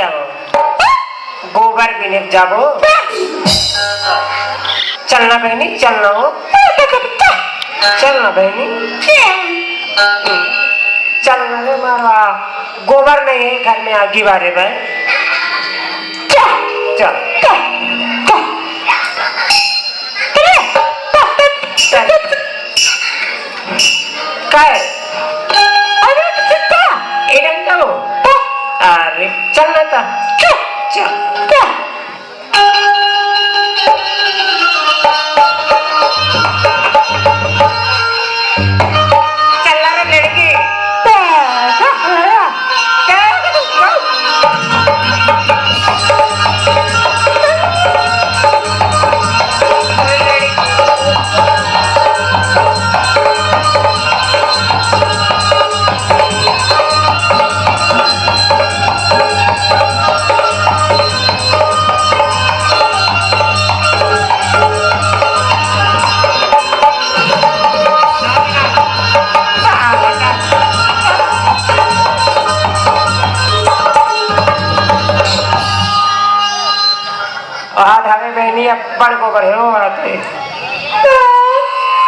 जाओ गोबर बिने जाबो चलना बहनी चलना हो चलना बहनी चलना रे मारवा गोबर नहीं है घर में आगे बारे भाई चल काय अरे चलना था चल बहनी अब बड़ गोबर है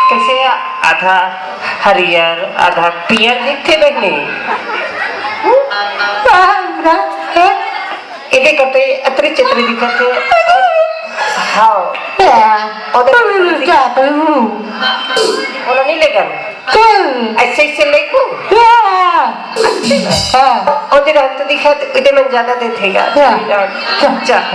कैसे आधा हरियर आधा पियर दिखते बहनी इधे करते अतरी चतरी दिखते हाँ नहीं लेकर ऐसे ऐसे लेको उधर तो दिखा इधर मन ज्यादा देखेगा चल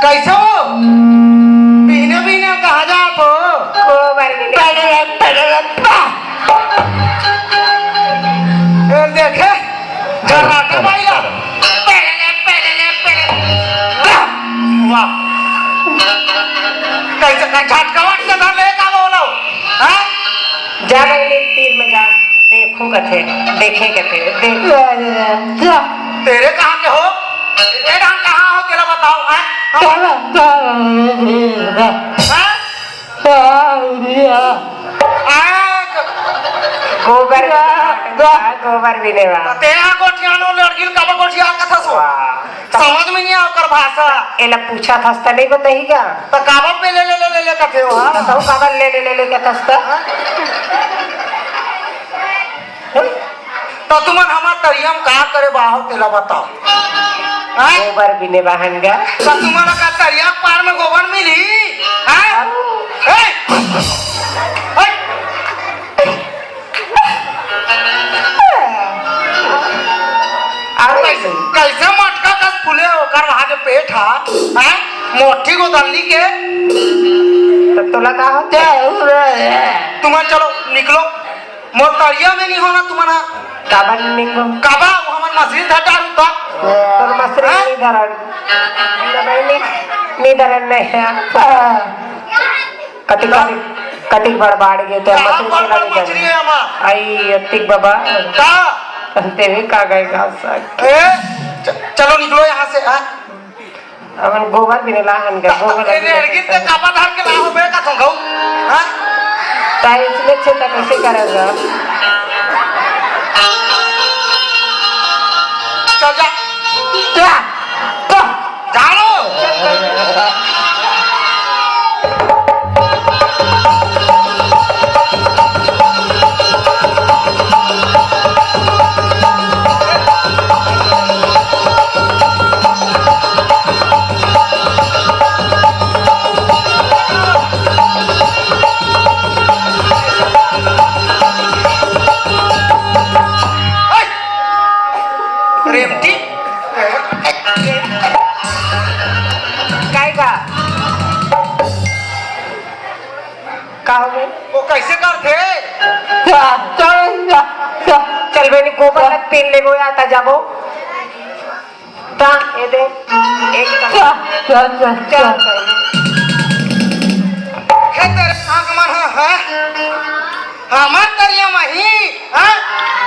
कैसे हो पीने पीने कहा जात हो देखे कैसे झटकावट के धर ले का बोलो जा रही तीर में जा देखूं कथे देखे कथे देख तेरे कहाँ के हो तेरे कहाँ हो तेरा बताओ गोबर गोबर भी नहीं बा तेरा गोठियानो लड़की का गोठिया कथा सो समझ में नहीं आकर भाषा एला पूछा था नहीं बताएगा तो काबा पे ले ले ले ले कथे हो तो काबा ले ले ले ले कथा तो तुमन हमार तरियम का करे बाहो तेला बताओ गोबर भी नहीं बहनगा तो तुम्हारा का तरिया पार में गोबर मिली हैं कैसे मटका का फूले होकर वहां जो पेट है मोटी को दल्ली के तो तोला का होते तुम्हारा चलो निकलो मोर तरिया में नहीं होना तुम्हारा काबा निकलो काबा वो हमार मशीन धटा रुता और मसरी नहीं धरन नहीं धरन नहीं है कटिक कटिक बड़बाड़ गए तो मछली है हमार आई अतिक बाबा का अंते भी का गए घास चलो निकलो यहाँ से अपन गोबर भी नहीं लाहन का गोबर लड़की ते काबा धार के लाहो बे का संगौ हां ताई इसमें से तक कैसे करेगा चल जा क्या तो जानो रेमटी काय का हो गए वो कैसे करते चल बेनी गोबर लग पीन ले गोया आता जाबो ता ये दे एक चल खेतर आगमन है हमार तरिया मही हां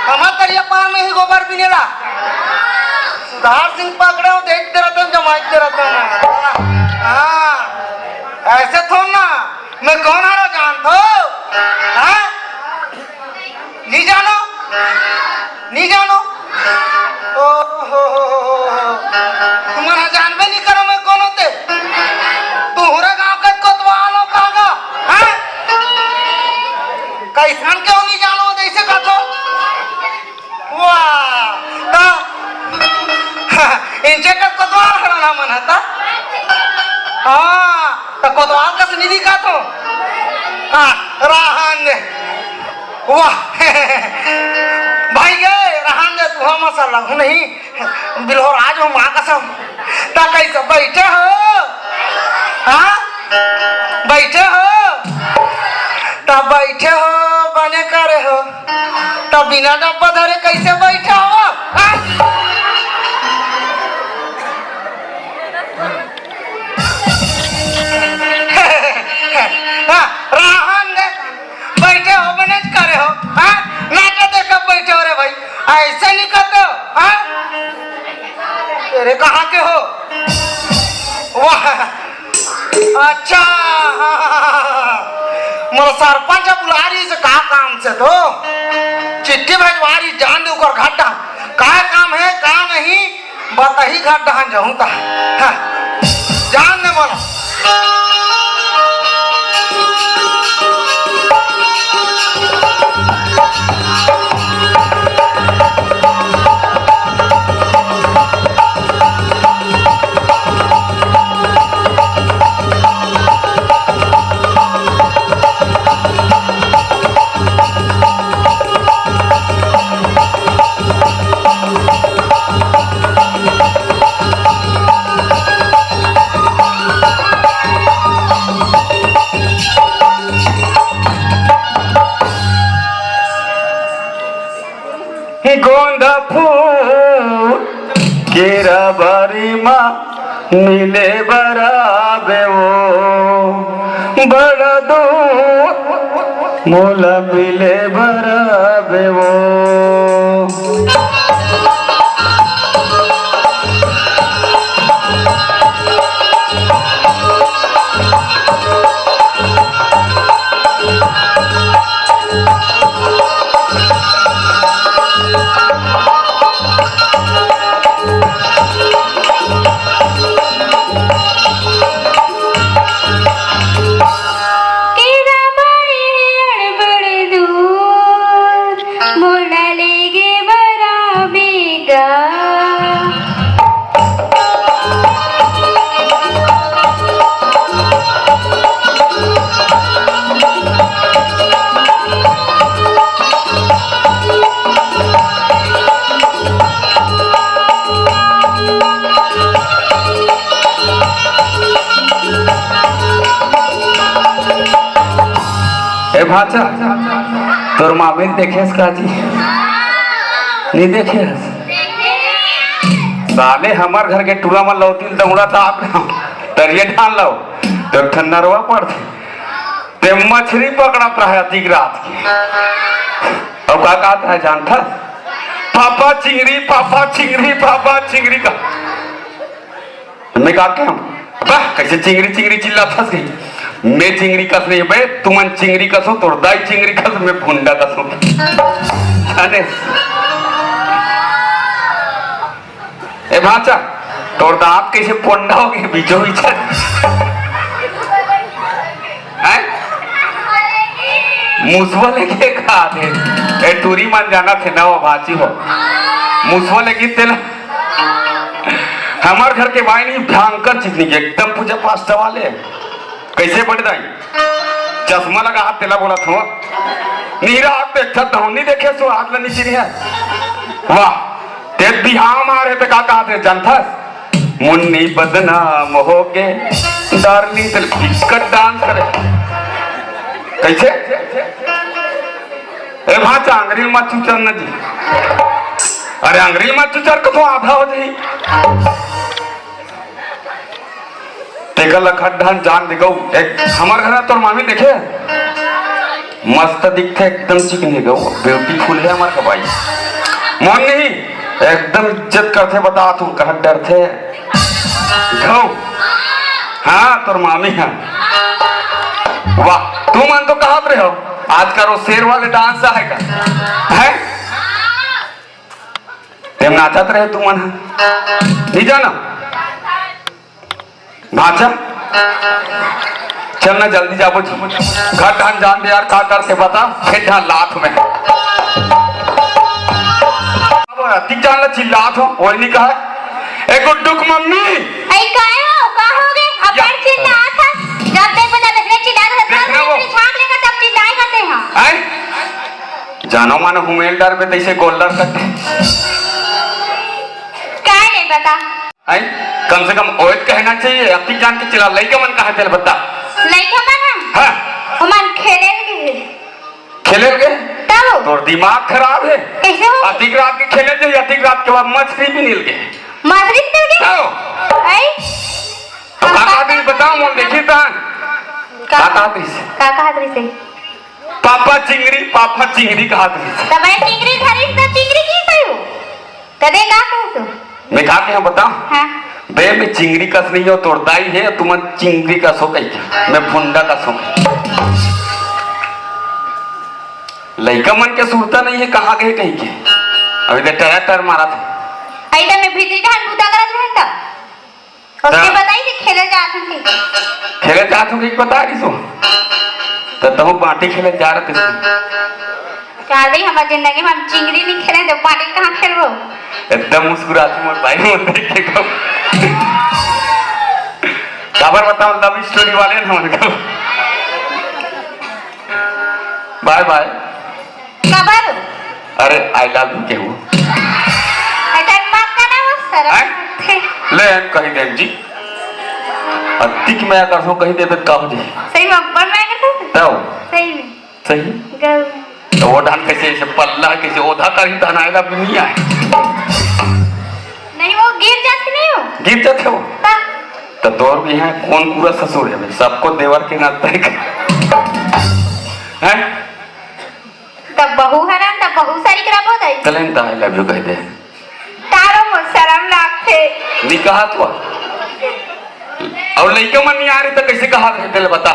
हमार तरिया पार में ही गोबर पिनेला सुधार सिंह पकड़े हो देख दे रहा जमाई दे रहा हां ऐसे थोड़ा ना मैं कौन आ रहा जानतो हां नहीं जानो नहीं जानो ओ हो तुम्हारा जानबे नहीं करो मैं कौन होते तुहरे गांव के कोतवालो कागा हैं कैसन क्यों नहीं जानो जैसे कथो वाह ता इनसे का कोतवाल हराना मन था हां तो कोतवाल का निधि का तो हां राहन वाह भाई गए रहन दे तू मसाला नहीं बिल्होर आज हो मां कसम ता कैसे बैठे हो हां बैठे हो ता बैठे हो बने करे हो ता बिना डब्बा धरे कैसे बैठे हो हां रहन दे बैठे हो बने करे हो हां नाटे देख बैठे हो रे भाई ऐसे नहीं करते हो हाँ तेरे कहाँ के हो वाह अच्छा मोर सरपंच बुलारी से का काम से तो चिट्ठी भेजवारी जान दे ओकर घाटा का काम है का नहीं बताही घाट दहन जाऊं ता हाँ, जान दे बोला गोंदा फूल केरा बारी माँ मिले बराबे वो बड़ा दूर मोला मिले बराबे वो भाचा तोर मामिन देखेस काजी नहीं देखेस साले हमार घर के टूरा में लौटिल दौड़ा था आप तरिए ढाल लो तो ठंडरवा पड़ते ते मछली पकड़ता है अतिक रात की अब का कहता है जानता पापा चिंगरी का मैं कहा क्या कैसे चिंगरी चिंगरी चिल्ला फंस गई मैं चिंगरी कस नहीं बे तुमन चिंगरी कसो तोड़ दाई चिंगरी कस मैं फुंडा कसो अरे ए भाचा तोड़ दांत कैसे पोंडा हो गए बीचो बीच हैं मुसवा लेके खा दे ए टूरी मान जाना थे ना वो भाची हो मुसवा लेके तेला हमार घर के भाई नहीं भयंकर चिकनी एकदम पूजा पास्ता वाले कैसे बढ़ जाए चश्मा लगा हाथ तेला बोला था नीरा हाथ पे अच्छा नहीं देखे सो हाथ ला नीचे नहीं है वाह ते बिहार मारे तो का कहते जनथस मुन्नी बदनाम हो के डार्ली दिल बिकट डांस करे कैसे ए भाचा अंग्रेज मत चुचर न जी अरे अंग्रेज मत चुचर को तो आधा हो जाई तेगल खड्डा जान दिखो एक हमार घर तोर मामी देखे मस्त दिखते एकदम चिकनी गो ब्यूटीफुल है हमार का भाई मन नहीं एकदम इज्जत करते बता तू कह डर थे गो हाँ तोर मामी है वाह तू मन तो कहा रहे हो आज का वो शेर वाले डांस है का है तेम नाचत रहे तू मन नहीं जाना भाचा चलना जल्दी जाबो घर ढान जान दे यार का करते बता फिर ढान लाख में ठीक जान चिल्लात हो और नहीं कहा एक गुड्डुक मम्मी ऐ काहे हो का हो गे अब या- चिल्लात है जब देख बता बे चिल्लात है देखना वो। छाप लेकर तब चिल्लाए करते हैं आई जानो मानो हुमेल डर पे तैसे गोल्डर करते काहे नहीं बता आई कम से कम ओएत कहना चाहिए अपनी जान के चिल्ला लइका मन कहा चल बता लइका मन है हाँ मन खेले गे खेले गए तब तोर दिमाग खराब है कैसे हो अधिक रात के खेले जाइए अधिक रात के बाद मछली भी निकल गए माधुरी कर गे आओ ऐ तो का दिन बताओ मोल देखी तान का कहती से का कहा तरी से पापा चिंगड़ी कहा से तब मैं चिंगरी धरी तो चिंगरी की सही हो तदे का कहू तू मैं कहा के बताओ हां बे में चिंगड़ी कस नहीं हो तोड़दाई है तुम चिंगड़ी का सो कही मैं फुंडा का सो लइका मन के सुरता नहीं है कहाँ गए कहीं के अभी तो टैटर मारा था ऐदा में भीतरी ढान बुता करत रहता उसके हाँ। बताई कि खेले जात हन के खेले जात हो बता रही सो तो तुम बाटी खेले जा रहे थे कहा दे हमारी जिंदगी में हम चिंगरी नहीं खेले तो पानी कहाँ खेलबो एकदम मुस्कुराती मोर भाई मोर देख के को खबर बताओ लव स्टोरी वाले ना मन को बाय बाय खबर अरे आई लव यू केहू ऐसा बात का ना वो शर्म थे ले कही देव जी अतिक मैं कर सो कही देवे का हो जाए सही में बन में करते तो सही में सही गल तो वो धान कैसे ऐसे पल्ला कैसे ओधा करी धान आएगा भी नहीं आए नहीं वो गिर जाती नहीं हो गिर जाते हो तो तोर भी है कौन पूरा ससुर है भाई सबको देवर के नाते हैं तब बहू हराम तब बहू सारी खराब हो गई चलें तो आई लव यू कह दे तारो मो शर्म लागते निकाह तो और लड़के मन नहीं आ रही तो कैसे कहा थे तेल बता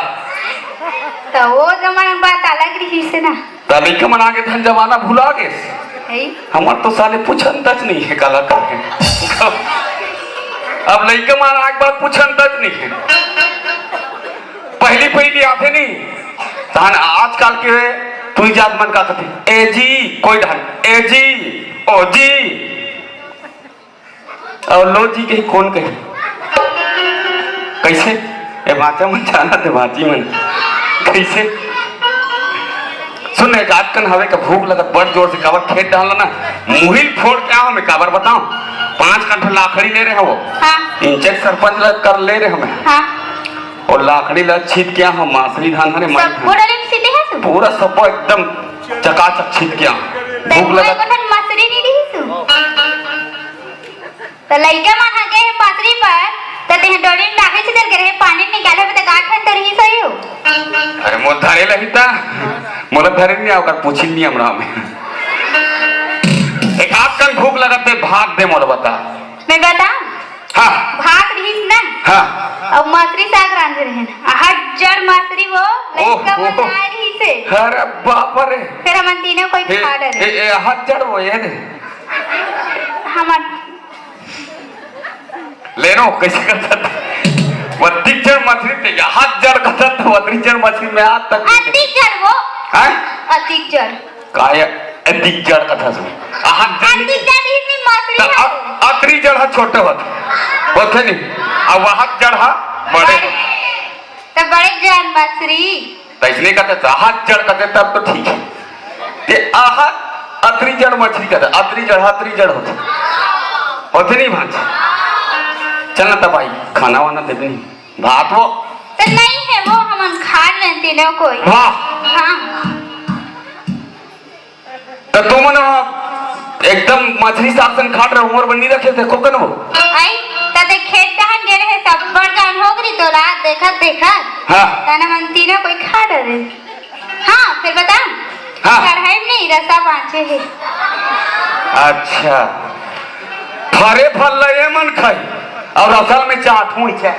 तो वो जमाना बात अलग रही से ना तो लड़के मन आगे धन जमाना भुला गए है हमार तो साले पूछन तक नहीं है काला करके अब लड़के मन आगे बात पूछन तक नहीं है पहली आते नहीं तहन आजकल के तू जात मन का कहते ए जी कोई ढंग ए जी ओ जी और लो जी के कौन कहे कैसे ए बाचा मन जाना थे बाची मन कैसे सुन एक आजकल हवे का भूख लगा बड़ जोर से काबर खेत डालना ना मुहिल फोड़ क्या हो मैं काबर बताऊं 5 घंटे लाखड़ी ले रहे हैं वो हाँ इंचेक सरपंच लग कर ले रहे हमें हाँ और लाकड़ी लग छीत क्या हो मासरी धान हरे मार सब बोडले सीधे है तू पूरा सब एकदम चकाचक छीत क्या भूख लगा कोठन मसरी नहीं दी सु तो लइका मन हगे पातरी पर तो ते डोरी लागे से कर के पानी निकाले पे तो गाठ अंतर ही सही हो अरे मोर धरे लहिता मोर धरे नहीं आकर पूछी नहीं हमरा में एक आजकल भूख लगते भाग दे मोर बता मैं बता हाँ भात रहीस ना हाँ अब मसरी साग रांधे रहे ना हजार मसरी वो लइका मन ओह। आए रही से अरे बाप रे फिर हम तीनों कोई ए खा डरे ए हाथ जड़ वो ये दे हम ले रो कैसे करता वत्ती जड़ मछली ते हाथ जड़ करता तो वत्ती जड़ मछली में हाथ तक अधिक जड़ वो हैं अधिक जड़ काय अधिक जड़ कथा सु हाथ जड़ अधिक जड़ इतनी मसरी तो है अतरी जड़ हा छोटे होते नहीं अब वहां जड़ हा बड़े होते तो बड़े जान मसरी तो इसलिए कहते हाथ जड़ करते तब तो ठीक है ते आहत अतरी जड़ मछली का अतरी जड़ होते नहीं भांज चलना तब आई खाना वाना दे नहीं भात वो तो नहीं है वो हम खा लेते ना कोई वाह हाँ तो तुम ना एकदम मछली साग सन खाट रहे उमर बनी रखे थे कोकन वो आई तते खेत दहन गेले है सब बड़ जान हो गई तो रात देखा हाँ तना मन तीनों कोई खा डरे हाँ फिर बता हाँ कढ़ाई नहीं रसा बांचे है अच्छा फरे फल लगे मन खाई और असल में चाट हुई है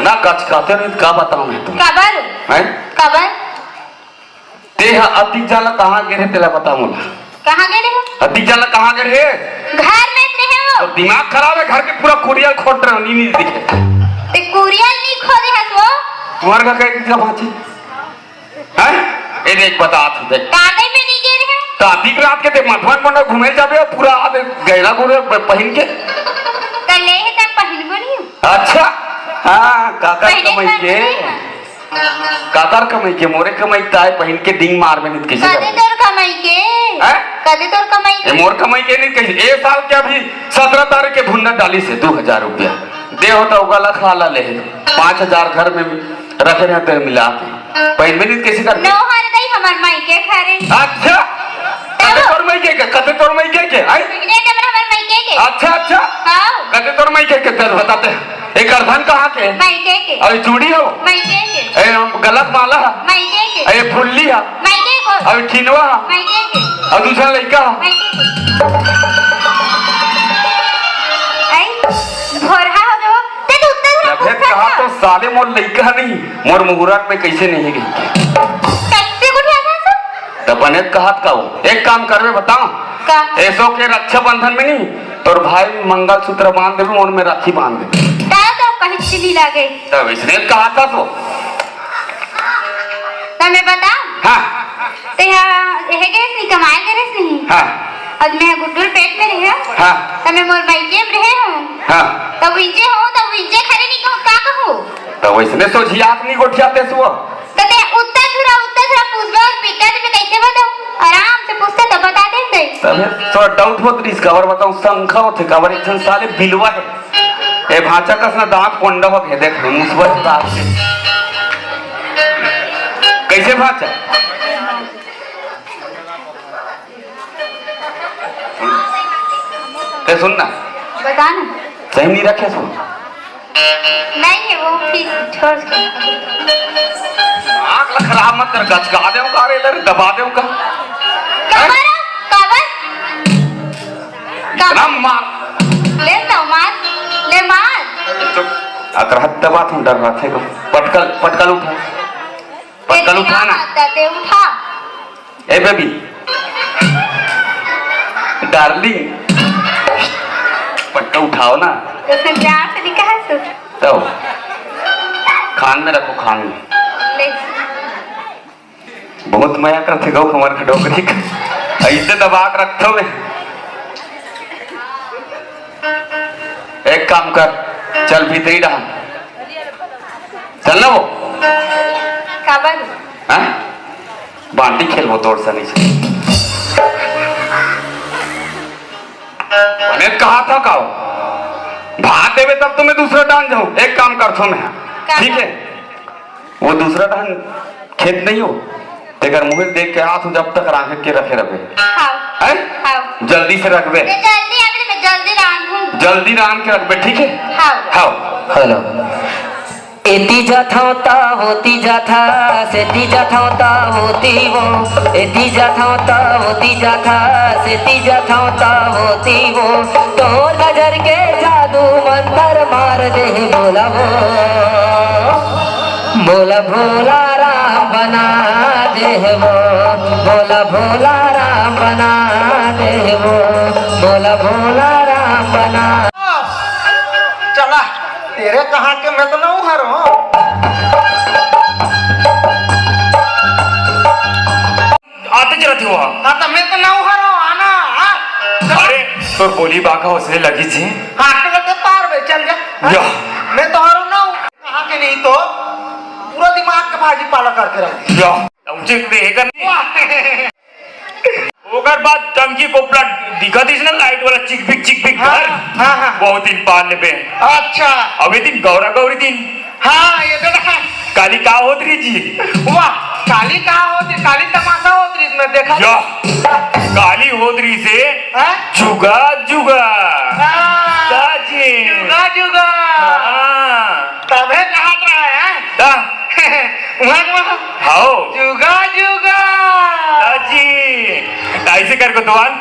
ना कच खाते नहीं का बताऊं मैं तुम कबर ते अति जाला कहाँ गिरे तेला बता मुला कहाँ गए हो अति जाला कहाँ गिरे घर में रहे हो तो दिमाग खराब है घर के पूरा कुरियल खोट रहे हो नी दिखे ते कुरियल नहीं खोदे हस वो तुम्हारे का कहीं का भाची हैं ये देख बता तू देख काटे में नहीं गए हो तो अति रात के ते मधुबन मंडल घूमे जाबे पूरा आदे गैला गुरे पहन के कल ले है तब पहन बनी अच्छा हाँ काकर कमाई के काकर कमाई के मोरे कमाई ताय पहन के डिंग मार में नहीं किसी कदे तोर कमाई के कदे तोर कमाई ये मोर कमाई के नहीं कहीं एक साल के अभी 17 तारीख के भुन्ना डाली से 2000 रुपया दे होता उगला खाला ले 5000 घर में रखे रहते मिला के पहन में नहीं किसी का नो हर दई हमार माई के खरे अच्छा कते तोर माई के आई ने नंबर हमार माई के अच्छा हां कते तोर माई के तेरे बताते एक अर्धन कहाँ के माई के अरे चूड़ी हो माई के ए गलत माला है माई के अरे फुल्ली है माई के को अरे ठिनवा है माई के और दूसरा लड़का है माई के आई भोरहा हो जो ते तो उत्तर जब कहा तो साले मोर लड़का नहीं मोर मुहूर्त में कैसे नहीं गई कैसे गुठिया था तो बने कहत का वो एक काम करवे बताओ का ऐसो के रक्षाबंधन में नहीं तोर भाई मंगलसूत्र बांध देवे और में राखी बांध देवे तो कहीं चिली लागे तब इसने कहा था तो मैं बता हाँ ते यह गैस नहीं कमाए गैस नहीं हाँ आज मैं गुड्डूर पेट में रहे हाँ तब मैं मोर भाई के रहे हूँ हाँ तब विंचे खरे नहीं कहूँ का कहूँ तो इसने सोची अपनी गोठियाते सो तो ते उत्तर थोड़ा पूछबा और पिक्चर में कैसे बताऊँ आराम से पूछते तो बता देते तब तो डाउट होत रिस कवर बताऊं संखा होते कवर एक जन साले बिलवा है ए भाचा कसना दांत कोंडा हो के देख मुसबत दांत से कैसे भाचा ते सुनना बता ना सही नहीं रखे सुन नहीं है वो फिर छोड़ के आंख खराब मत कर गचका देऊ का रे लर दबा देऊ का कबर इतना मार ले तो मार अकरहत दबा तुम डर रहा थे को पटकल उठा ना ते उठा ए बेबी डार्लिंग पट्टा उठाओ ना तो फिर प्यार से लिखा है सो तो खान में रखो खान में ले बहुत माया करते गौ हमारे खडोकरी का ऐसे दबा के रखो मैं एक काम कर चल भीतरी रहा चल ना वो कबर हाँ बांटी खेल वो तोड़ सनी से मैंने कहा था काओ भात देवे तब तो मैं दूसरा डाल जाऊं एक काम करता हूं मैं ठीक है वो दूसरा डाल खेत नहीं हो तेकर मुंह देख के हाथ जब तक राख के रखे रखे हां हां जल्दी से रखबे जल्दी आवे मैं जल्दी रांधूं जल्दी रान के रखबे ठीक है हां हां हेलो एती जाथा होती जाथा सेती जाथा होती वो एती जाथा होती जाथा सेती जाथा होती वो तोर नजर के जादू मंतर मार दे बोला भोला राम बना दे वो भोला राम बना दे वो भोला राम बना चला तेरे कहाँ के मैं तो ना हूँ हर आते चलती हुआ हाँ तो मैं तो ना हूँ हर आना हाँ अरे तो बोली बाका उसने लगी थी हाँ के लगे पार बे चल जा या मैं तो हर ना हूँ कहाँ के नहीं तो पूरा दिमाग के भाजी पाला करके रख या उचित देगा नहीं ओकर बाद टंकी कोपला दिखा दिस ना लाइट वाला चिक पिक घर हाँ। बहुत दिन पाल लेबे अच्छा अभी दिन गौरा गौरी दिन हाँ ये तो ना काली का होत रही जी वाह काली का होती काली तमाशा होती इसमें देखा या काली होत रही से हाँ? जुगा जुगा हाँ। ताजी जुगा जुगा हाँ तबे कहा रहा है ता वहाँ हाओ जुगा जुगा ताजी ऐसे कर को तोवान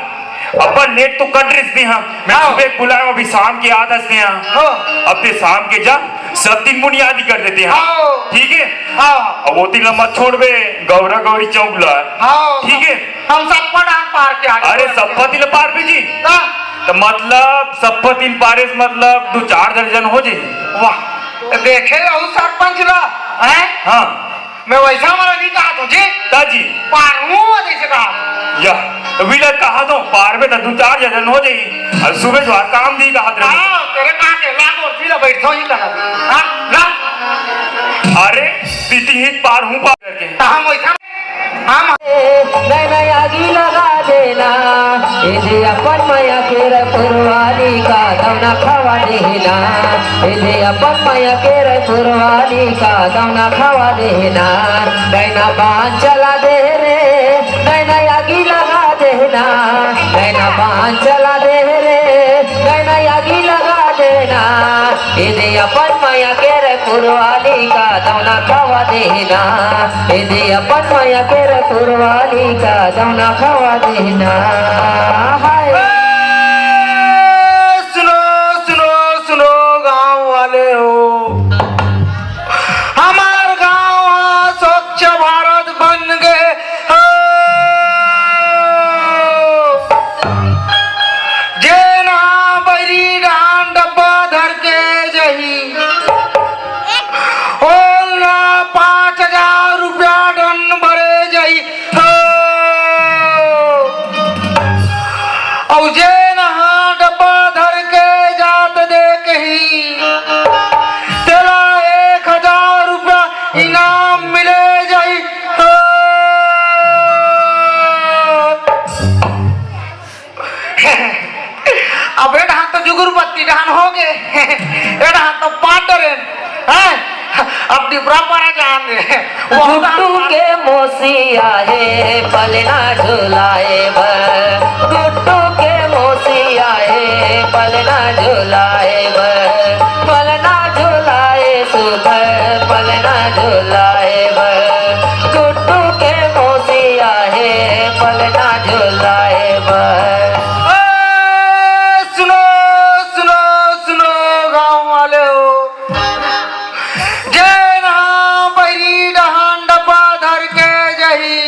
अपन नेट तो कट रही थी हम मैं हाँ। सुबह बुलाया अभी शाम के आधा से यहाँ हो अब ते शाम के जा सब दिन बुनियादी कर देते हैं हाँ। ठीक है हाँ अब वो तीन मत छोड़ बे गौरा गौरी चौक ला हाँ ठीक है हम सब पढ़ा पार के आगे अरे सप्पा तिल पार भी जी हाँ। तो मतलब सप्पा तीन पारे से मतलब 2-4 दर्जन हो जाए वाह देखे रहू सरपंच ला हैं हाँ मैं वैसा हमारा नहीं कहा तुझे ताजी पार हूँ जैसे कहा या तो विला कहा तो पार में तो 2-4 दर्जन हो जाए और सुबह जो काम दी कहा हाँ तेरे कहा के लाग और फिर बैठो ही कहा हाँ ला अरे पीती ही पार हूँ पार करके हम वैसा हम नैना आगी लगा देना इधे अपन माया के पुरवाली का दौना खवा देना इधे अपन माया के पुरवाली का दौना खवा देना नैना बांध चला दे रे नैना आगी लगा देना नैना बांध चला दे रे नैना आगी लगा देना इधे अपन माया के पुरवाली का दौना खवा देना इधे अपन माया के पुरवाली का दौना खवा देना हाय सुनो सुनो सुनो गांव वाले हो हमार गांव स्वच्छ भारत बन गए हो। जेना बरी डांड डब्बा धर के जही ओला 5,000 रुपया दंड भरे जही हो। औ जे नहा डब्बा धर के जात देख ही तेरा 1,000 रुपया इनाम मिले जाई हो। अब एड हाथ तो जुगुर बत्ती डान हो गए एड हाथ तो पाटरे हैं अब डिबरा पारा जान दे गुड्डू के मोसिया है पलना झुलाए गुड्डू के मोसिया है पलना झुलाए पलना झुलाए सुबह पलना झुलाए गुड्डू के मोसिया है पलना झुलाए सुनो सुनो सुनो गांव वाले हो जय नहा बरी डहान डब्बा धर के जही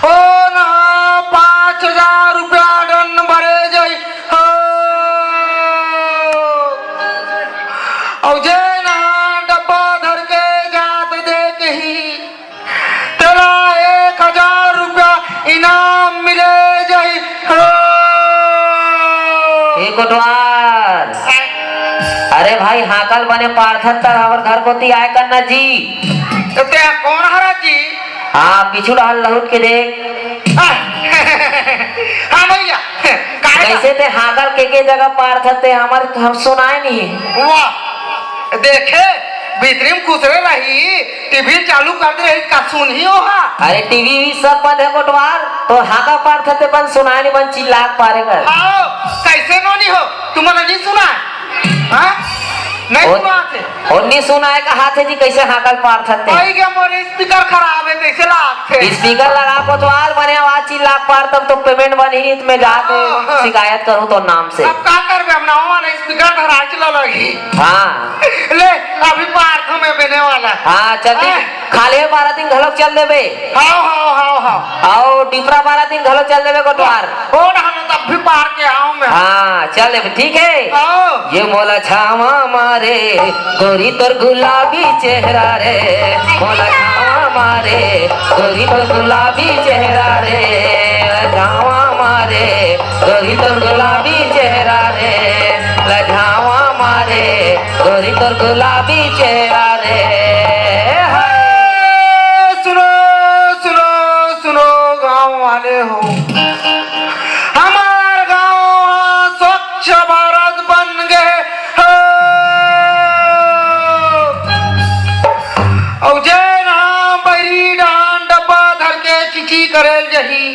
ओ नहा 5,000 रुपया दंड भरे जही हो। औ जय नहा डब्बा धर के जात देख ही तेरा 1,000 रुपया इनाम मिले जही हो। कोटवार अरे भाई हाकल बने पार्थत तक हमार घर को ती आए करना जी तो ते कौन हरा जी हाँ पीछू रहल लहुट के देख हाँ भैया कैसे ते हाकल के जगह पार्थत हमारे हम सुनाए नहीं वाह देखे भीतरी में खुसरे रही टीवी चालू कर दे रही का सुन ही हो हा अरे टीवी सब बंद है कोटवार तो हाका पार्थत बंद सुनाए नहीं बंद चिल्ला पारे कर आओ कैसे नोनी हो तुम्हारा नहीं सुना हाँ नहीं सुना थे और नहीं सुनाए का हाथ है जी कैसे हाकल पार्थत भाई क्या मोरे स्पीकर खराब है कैसे लागते स्पीकर लगा कोतवाल बने आवाज चिल्ला पार तब तो पेमेंट बनी नहीं तो मैं जाके शिकायत करूं तो नाम से अब का कर हम ना वाला स्पीकर धरा चला लगी हाँ ले अभी पार्थ में बने वाला हाँ चलती खाले 12 दिन घलोक चल देबे हाओ हाओ हाओ हाओ आओ डिपरा 12 दिन घलोक चल देबे कोटवार हो ना तब भी पार के आओ मैं हाँ चल देबे ठीक है आओ ये मोला छावा मारे गोरी तोर गुलाबी चेहरा रे मोला छावा मारे गोरी तोर गुलाबी चेहरा रे लझावा मारे गोरी तोर गुलाबी चेहरा रे लझावा मारे गोरी तोर गुलाबी चेहरा रे वाले हो हमार गांव स्वच्छ भारत बन गए हो और जे ना बरी डांड डब्बा धर के चिठी करेल जही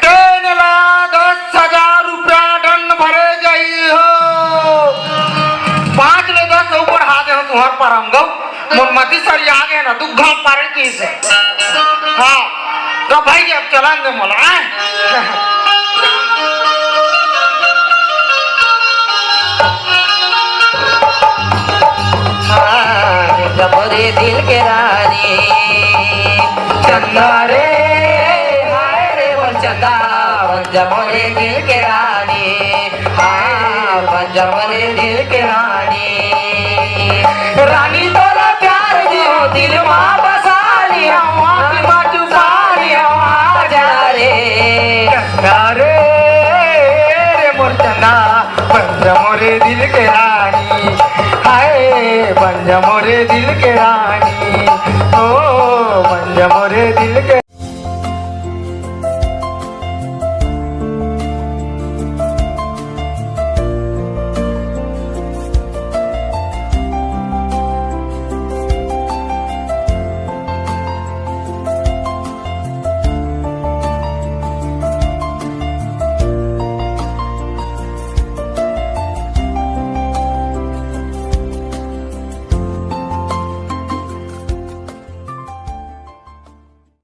10,10,000 रुपया दंड भरे जाई हो 5 ले 10 ऊपर हाथ है तुम्हार पर हम गो मोमती सर आगे ना तू घाव पारे की से हाँ तो भाई जी अब चलान दे मोला मोरे दिल के रानी चंदा रे हाय रे बोल चंदा बंजा मोरे दिल के रानी हाँ बंजा मोरे दिल के रानी रानी तोरा प्यार दियो दिल माँ बसा लिया माँ की बात छुपा लिया आजा रे चंदा रे मोर चंदा बंजा मोरे दिल के रानी हाय बंजा मोरे दिल के रानी ओ बंजा मोरे दिल के